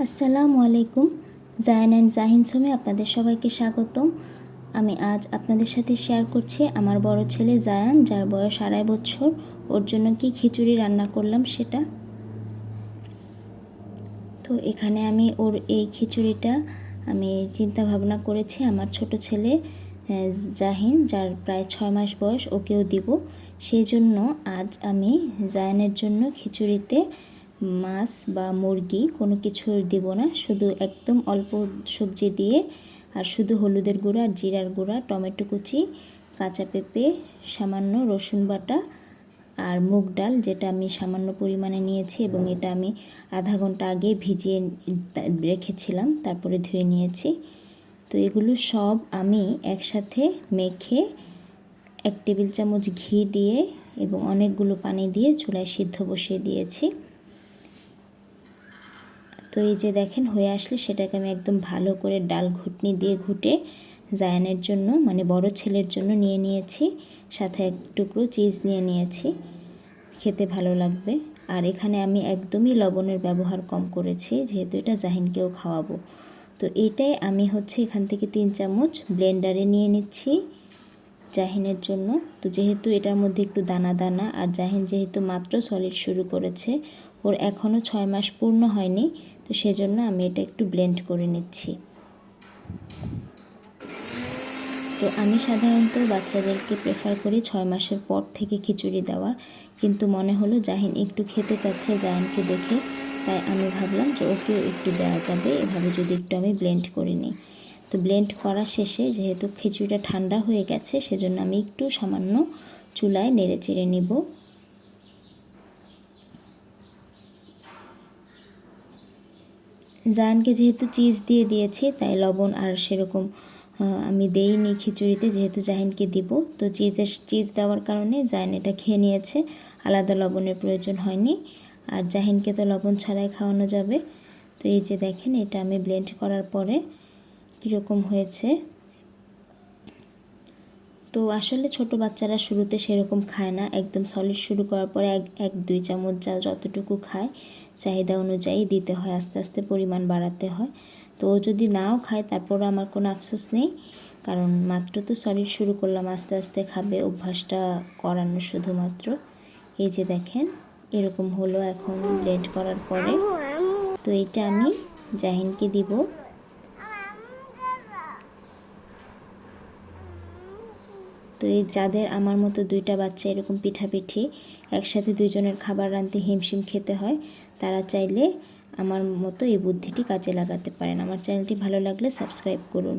আসসালামু আলাইকুম। জায়ান অ্যান্ড জাহিন সোমে আপনাদের সবাইকে স্বাগতম। আমি আজ আপনাদের সাথে শেয়ার করছি আমার বড় ছেলে জায়ান, যার বয়স 2.5 বছর, ওর জন্য কি খিচুড়ি রান্না করলাম সেটা। তো এখানে আমি ওর এই খিচুড়িটা আমি চিন্তা ভাবনা করেছি আমার ছোট ছেলে জাহিন, যার প্রায় 6 মাস বয়স, ওকেও দিব। সেই জন্য আজ আমি জায়ানের জন্য খিচুড়িতে মাছ বা মুরগি কোনো কিছু দিব না, শুধু একদম অল্প সবজি দিয়ে আর শুধু হলুদের গুঁড়া আর জিরার গুঁড়া, টমেটো কুচি, কাঁচা পেঁপে, সামান্য রসুন বাটা আর মুগ ডাল, যেটা আমি সামান্য পরিমাণে নিয়েছি এবং এটা আমি আধা ঘন্টা আগে ভিজিয়ে রেখেছিলাম, তারপরে ধুয়ে নিয়েছি। তো এগুলো সব আমি একসাথে মেখে 1 টেবিল চামচ ঘি দিয়ে এবং অনেকগুলো পানি দিয়ে চুলায় সিদ্ধ বসিয়ে দিয়েছি। তো এই যে দেখেন হয়ে আসলে সেটাকে আমি একদম ভালো করে ডাল ঘুটনি দিয়ে ঘুটে জায়ানের জন্য, মানে বড় ছেলের জন্য নিয়ে নিয়েছি। সাথে 1 টুকরো চিজ নিয়ে নিয়েছি, খেতে ভালো লাগবে। আর এখানে আমি একদমই লবণের ব্যবহার কম করেছি, যেহেতু এটা জাহিনকেও খাওয়াবো। তো এইটাই আমি এখান থেকে 3 চামচ ব্লেন্ডারে নিয়ে নিচ্ছি জাহিনের জন্য। তো যেহেতু এটার মধ্যে একটু দানা দানা, আর জাহিন যেহেতু মাত্র সলিড শুরু করেছে, ওর এখনও 6 মাস পূর্ণ হয়নি, তো সেজন্য আমি এটা একটু ব্লেন্ড করে নিচ্ছি। তো আমি সাধারণত বাচ্চাদেরকে প্রেফার করি 6 মাসের পর থেকে খিচুড়ি দেওয়ার, কিন্তু মনে হলো জাহিন একটু খেতে চাচ্ছে জায়ানকে দেখে, তাই আমি ভাবলাম যে ওকেও একটু দেওয়া যাবে এভাবে যদি একটু আমি ব্লেন্ড করে নিই। তো ব্লেন্ড করা শেষে যেহেতু খিচুড়িটা ঠান্ডা হয়ে গেছে, সেজন্য আমি একটু সামান্য চুলায় নেড়ে চেড়ে নিব। জায়ানকে যেহেতু চিজ দিয়ে দিয়েছি, তাই লবণ আর সেরকম আমি দেইনি খিচুড়িতে, যেহেতু জাহিনকে দিব। তো চিজ দেওয়ার কারণে জায়ান এটা খেয়ে নিয়েছে, আলাদা লবণের প্রয়োজন হয়নি। আর জাহিনকে তো লবণ ছাড়াই খাওয়ানো যাবে। তো এই যে দেখেন এটা আমি ব্লেন্ড করার পরে কীরকম হয়েছে। তো আসলে ছোট বাচ্চারা শুরুতে সেরকম খায় না, একদম সলিড শুরু করার পরে 1-2 চামচ যতটুকু খায় চাহিদা অনুযায়ী দিতে হয়, আস্তে আস্তে পরিমাণ বাড়াতে হয়। তো ও যদি নাও খায় তারপরও আমার কোনো আফসোস নেই, কারণ মাত্র তো সলিড শুরু করলাম, আস্তে আস্তে খাবে, অভ্যাসটা করানো শুধুমাত্র। এই যে দেখেন এরকম হলো এখন ব্লেন্ড করার পরে। তো এইটা আমি জাহিনকে দিব। তো এই যাদের আমার মতো 2টা বাচ্চা এরকম পিঠাপিঠি একসাথে 2 জনের খাবার রাঁধতে হিমশিম খেতে হয়, তারা চাইলে আমার মতো এই বুদ্ধিটি কাজে লাগাতে পারেন। আমার চ্যানেলটি ভালো লাগলে সাবস্ক্রাইব করুন।